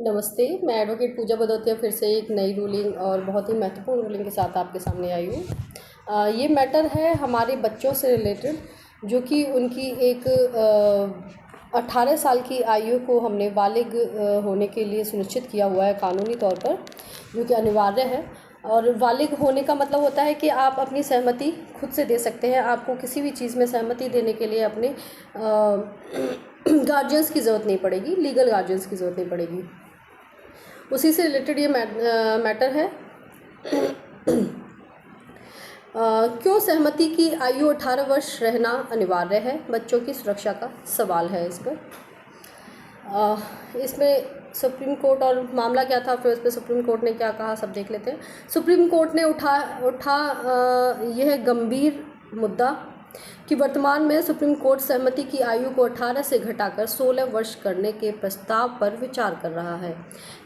नमस्ते, मैं एडवोकेट पूजा भदौतिया फिर से एक नई रूलिंग और बहुत ही महत्वपूर्ण रूलिंग के साथ आपके सामने आई हूँ। ये मैटर है हमारे बच्चों से रिलेटेड, जो कि उनकी एक 18 साल की आयु को हमने बालिग होने के लिए सुनिश्चित किया हुआ है कानूनी तौर पर, जो कि अनिवार्य है। और बालिग होने का मतलब होता है कि आप अपनी सहमति खुद से दे सकते हैं। आपको किसी भी चीज़ में सहमति देने के लिए अपने गार्जियंस की ज़रूरत नहीं पड़ेगी, लीगल गार्जियंस की ज़रूरत नहीं पड़ेगी। उसी से रिलेटेड ये मैटर है। क्यों सहमति की आयु 18 वर्ष रहना अनिवार्य है? बच्चों की सुरक्षा का सवाल है इस पर। इसमें सुप्रीम कोर्ट और मामला क्या था, फिर उस पर सुप्रीम कोर्ट ने क्या कहा, सब देख लेते हैं। सुप्रीम कोर्ट ने उठा यह गंभीर मुद्दा कि वर्तमान में सुप्रीम कोर्ट सहमति की आयु को 18 से घटाकर 16 वर्ष करने के प्रस्ताव पर विचार कर रहा है।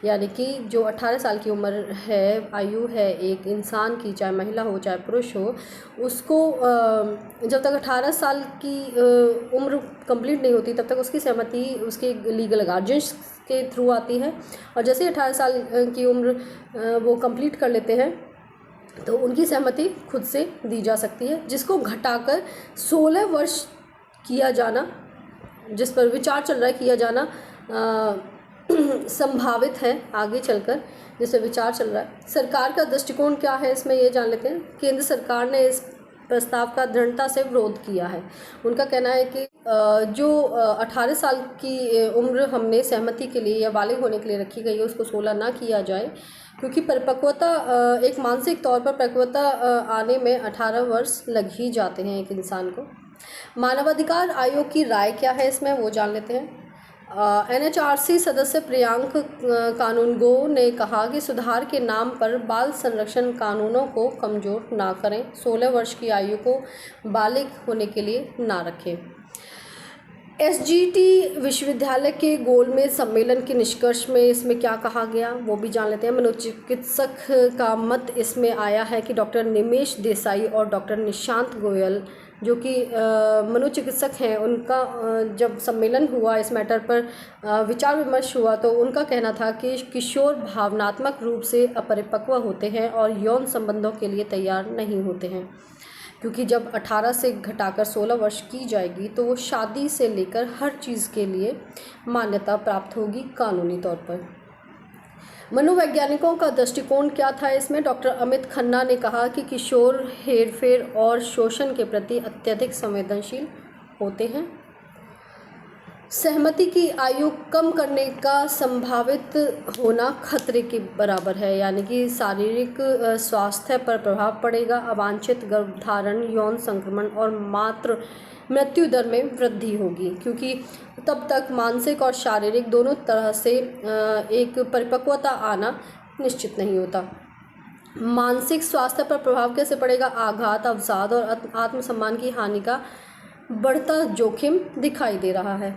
यानी कि जो 18 साल की उम्र है, आयु है एक इंसान की, चाहे महिला हो चाहे पुरुष हो, उसको जब तक 18 साल की उम्र कंप्लीट नहीं होती तब तक उसकी सहमति उसके लीगल गार्जियंस के थ्रू आती है। और जैसे ही 18 साल की उम्र वो कंप्लीट कर लेते हैं तो उनकी सहमति खुद से दी जा सकती है, जिसको घटाकर 16 वर्ष किया जाना, जिस पर विचार चल रहा है किया जाना संभावित है आगे चलकर, जिस पर विचार चल रहा है। सरकार का दृष्टिकोण क्या है इसमें, ये जान लेते हैं। केंद्र सरकार ने इस प्रस्ताव का दृढ़ता से विरोध किया है। उनका कहना है कि जो 18 साल की उम्र हमने सहमति के लिए या बालिग होने के लिए रखी गई है, उसको 16 ना किया जाए, क्योंकि परिपक्वता एक मानसिक तौर पर परिपक्वता आने में 18 वर्ष लग ही जाते हैं एक इंसान को। मानवाधिकार आयोग की राय क्या है इसमें, वो जान लेते हैं। NHRC सदस्य प्रियांक कानूनगो ने कहा कि सुधार के नाम पर बाल संरक्षण कानूनों को कमज़ोर ना करें, 16 वर्ष की आयु को बालिग होने के लिए ना रखें। SGT विश्वविद्यालय के गोलमेज सम्मेलन के निष्कर्ष में इसमें क्या कहा गया, वो भी जान लेते हैं। मनोचिकित्सक का मत इसमें आया है कि डॉक्टर निमेश देसाई और डॉक्टर निशांत गोयल, जो कि मनोचिकित्सक हैं, उनका जब सम्मेलन हुआ इस मैटर पर विचार विमर्श हुआ तो उनका कहना था कि किशोर भावनात्मक रूप से अपरिपक्व होते हैं और यौन संबंधों के लिए तैयार नहीं होते हैं, क्योंकि जब 18 से घटाकर 16 वर्ष की जाएगी तो वो शादी से लेकर हर चीज़ के लिए मान्यता प्राप्त होगी कानूनी तौर पर। मनोवैज्ञानिकों का दृष्टिकोण क्या था इसमें, डॉक्टर अमित खन्ना ने कहा कि किशोर हेरफेर और शोषण के प्रति अत्यधिक संवेदनशील होते हैं। सहमति की आयु कम करने का संभावित होना खतरे के बराबर है, यानी कि शारीरिक स्वास्थ्य पर प्रभाव पड़ेगा, अवांछित गर्भधारण, यौन संक्रमण और मातृ मृत्यु दर में वृद्धि होगी, क्योंकि तब तक मानसिक और शारीरिक दोनों तरह से एक परिपक्वता आना निश्चित नहीं होता। मानसिक स्वास्थ्य पर प्रभाव कैसे पड़ेगा, आघात, अवसाद और आत्मसम्मान की हानि का बढ़ता जोखिम दिखाई दे रहा है।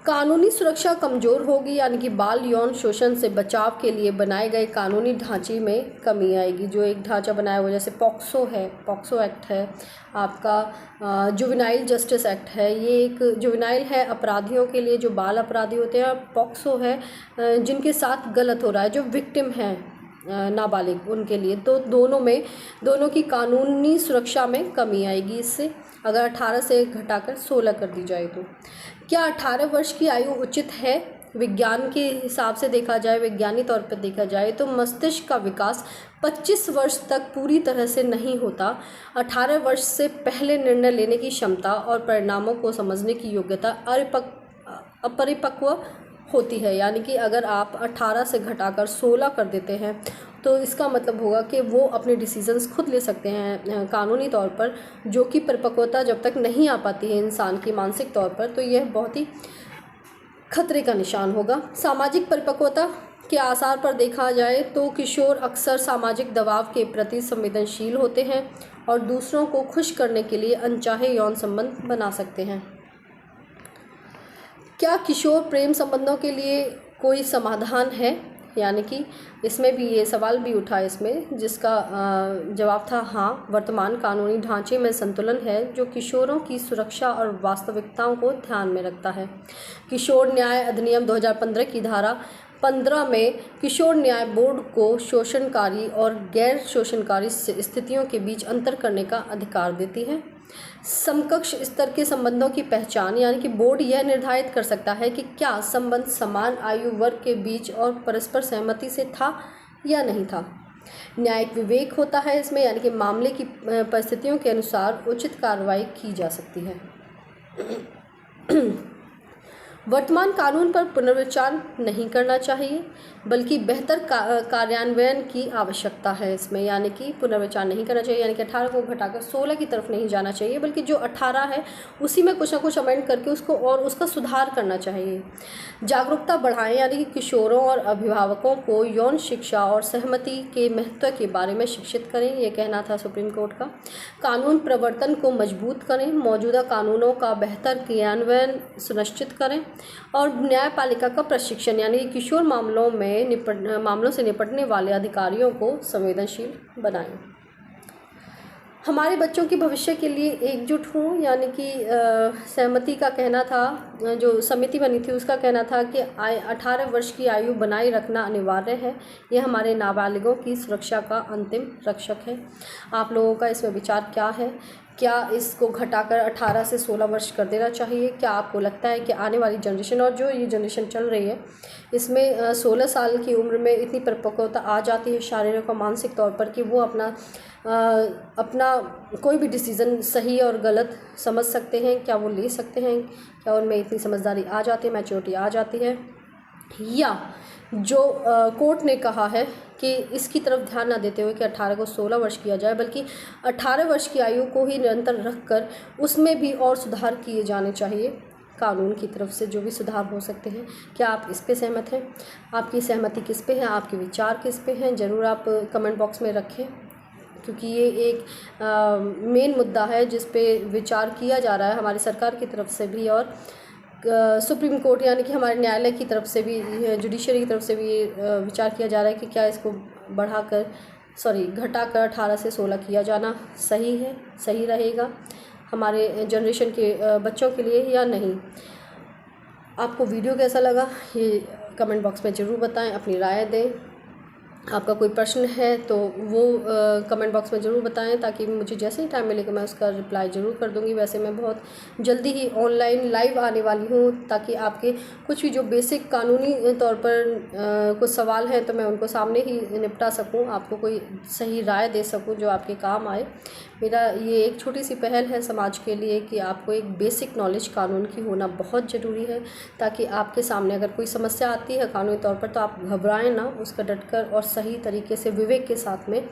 कानूनी सुरक्षा कमज़ोर होगी, यानी कि बाल यौन शोषण से बचाव के लिए बनाए गए कानूनी ढांचे में कमी आएगी। जो एक ढांचा बनाया हुआ, जैसे पॉक्सो है, पॉक्सो एक्ट है, आपका जुवेनाइल जस्टिस एक्ट है, ये एक जुवेनाइल है अपराधियों के लिए जो बाल अपराधी होते हैं, और पॉक्सो है जिनके साथ गलत हो रहा है, जो विक्टिम हैं नाबालिग, उनके लिए। तो दोनों की कानूनी सुरक्षा में कमी आएगी इससे, अगर 18 से घटाकर 16 कर दी जाए तो। क्या 18 वर्ष की आयु उचित है? विज्ञान के हिसाब से देखा जाए, वैज्ञानिक तौर पर देखा जाए तो मस्तिष्क का विकास 25 वर्ष तक पूरी तरह से नहीं होता। 18 वर्ष से पहले निर्णय लेने की क्षमता और परिणामों को समझने की योग्यता अपरिपक्व होती है। यानी कि अगर आप 18 से घटाकर 16 कर देते हैं तो इसका मतलब होगा कि वो अपने डिसीजंस खुद ले सकते हैं कानूनी तौर पर, जो कि परिपक्वता जब तक नहीं आ पाती है इंसान की मानसिक तौर पर, तो यह बहुत ही खतरे का निशान होगा। सामाजिक परिपक्वता के आसार पर देखा जाए तो किशोर अक्सर सामाजिक दबाव के प्रति संवेदनशील होते हैं और दूसरों को खुश करने के लिए अनचाहे यौन संबंध बना सकते हैं। क्या किशोर प्रेम संबंधों के लिए कोई समाधान है? यानी कि इसमें भी ये सवाल भी उठा इसमें, जिसका जवाब था हाँ। वर्तमान कानूनी ढांचे में संतुलन है जो किशोरों की सुरक्षा और वास्तविकताओं को ध्यान में रखता है। किशोर न्याय अधिनियम 2015 की धारा 15 में किशोर न्याय बोर्ड को शोषणकारी और गैर शोषणकारी स्थितियों के बीच अंतर करने का अधिकार देती है। समकक्ष स्तर के संबंधों की पहचान, यानी कि बोर्ड यह निर्धारित कर सकता है कि क्या संबंध समान आयु वर्ग के बीच और परस्पर सहमति से था या नहीं था। न्यायिक विवेक होता है इसमें, यानी कि मामले की परिस्थितियों के अनुसार उचित कार्रवाई की जा सकती है। वर्तमान कानून पर पुनर्विचार नहीं करना चाहिए, बल्कि बेहतर कार्यान्वयन की आवश्यकता है इसमें, यानी कि पुनर्विचार नहीं करना चाहिए, यानी कि 18 को घटाकर 16 की तरफ नहीं जाना चाहिए, बल्कि जो 18 है उसी में कुछ ना कुछ अमेंड करके उसको और उसका सुधार करना चाहिए। जागरूकता बढ़ाएं, यानी कि किशोरों और अभिभावकों को यौन शिक्षा और सहमति के महत्व के बारे में शिक्षित करें, ये कहना था सुप्रीम कोर्ट का। कानून प्रवर्तन को मजबूत करें, मौजूदा कानूनों का बेहतर क्रियान्वयन सुनिश्चित करें और न्यायपालिका का प्रशिक्षण, यानी किशोर मामलों से निपटने वाले अधिकारियों को संवेदनशील बनाएं। हमारे बच्चों के भविष्य के लिए एकजुट हों, यानी कि सहमति का कहना था, जो समिति बनी थी उसका कहना था कि 18 वर्ष की आयु बनाए रखना अनिवार्य है। यह हमारे नाबालिगों की सुरक्षा का अंतिम रक्षक है। आप लोगों का इसमें विचार क्या है? क्या इसको घटाकर 18 से 16 वर्ष कर देना चाहिए? क्या आपको लगता है कि आने वाली जनरेशन और जो ये जनरेशन चल रही है इसमें 16 साल की उम्र में इतनी परिपक्वता आ जाती है शारीरिक और मानसिक तौर पर कि वो अपना कोई भी डिसीज़न सही और गलत समझ सकते हैं? क्या वो ले सकते हैं? क्या उनमें इतनी समझदारी आ जाती है, मैच्योरिटी आ जाती है? या जो कोर्ट ने कहा है कि इसकी तरफ ध्यान न देते हुए कि 18 को 16 वर्ष किया जाए, बल्कि 18 वर्ष की आयु को ही निरंतर रखकर उसमें भी और सुधार किए जाने चाहिए, कानून की तरफ से जो भी सुधार हो सकते हैं। क्या आप इस पे सहमत हैं? आपकी सहमति किस पे है? आपके विचार किस पे हैं? ज़रूर आप कमेंट बॉक्स में रखें, क्योंकि ये एक मेन मुद्दा है जिस पे विचार किया जा रहा है हमारी सरकार की तरफ से भी और सुप्रीम कोर्ट यानी कि हमारे न्यायालय की तरफ से भी, जुडिशरी की तरफ से भी विचार किया जा रहा है कि क्या इसको घटाकर 18 से 16 किया जाना सही है, सही रहेगा हमारे जनरेशन के बच्चों के लिए या नहीं। आपको वीडियो कैसा लगा ये कमेंट बॉक्स में ज़रूर बताएं, अपनी राय दें। आपका कोई प्रश्न है तो वो कमेंट बॉक्स में ज़रूर बताएं, ताकि मुझे जैसे ही टाइम मिलेगा मैं उसका रिप्लाई ज़रूर कर दूंगी। वैसे मैं बहुत जल्दी ही ऑनलाइन लाइव आने वाली हूँ, ताकि आपके कुछ भी जो बेसिक कानूनी तौर पर कुछ सवाल हैं तो मैं उनको सामने ही निपटा सकूँ, आपको कोई सही राय दे सकूँ जो आपके काम आए। मेरा ये एक छोटी सी पहल है समाज के लिए कि आपको एक बेसिक नॉलेज कानून की होना बहुत ज़रूरी है, ताकि आपके सामने अगर कोई समस्या आती है कानूनी तौर पर तो आप घबराएं ना, उसका डटकर और सही तरीके से विवेक के साथ में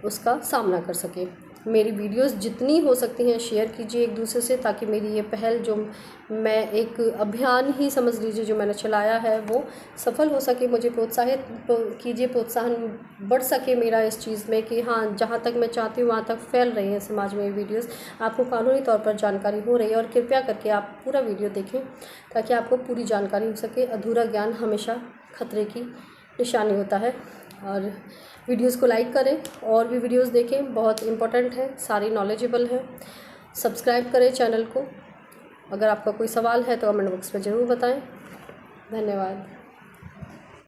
उसका सामना कर सकें। मेरी वीडियोस जितनी हो सकती हैं शेयर कीजिए एक दूसरे से, ताकि मेरी ये पहल जो मैं एक अभियान ही समझ लीजिए जो मैंने चलाया है वो सफल हो सके। मुझे प्रोत्साहित कीजिए, प्रोत्साहन बढ़ सके मेरा इस चीज़ में कि हाँ, जहाँ तक मैं चाहती हूँ वहाँ तक फैल रही है समाज में ये वीडियोस, आपको कानूनी तौर पर जानकारी हो रही है। और कृपया करके आप पूरा वीडियो देखें ताकि आपको पूरी जानकारी हो सके। अधूरा ज्ञान हमेशा खतरे की निशानी होता है। और वीडियोस को लाइक करें और भी वीडियोस देखें, बहुत इम्पोर्टेंट है, सारी नॉलेजेबल है। सब्सक्राइब करें चैनल को। अगर आपका कोई सवाल है तो कमेंट बॉक्स में ज़रूर बताएं। धन्यवाद।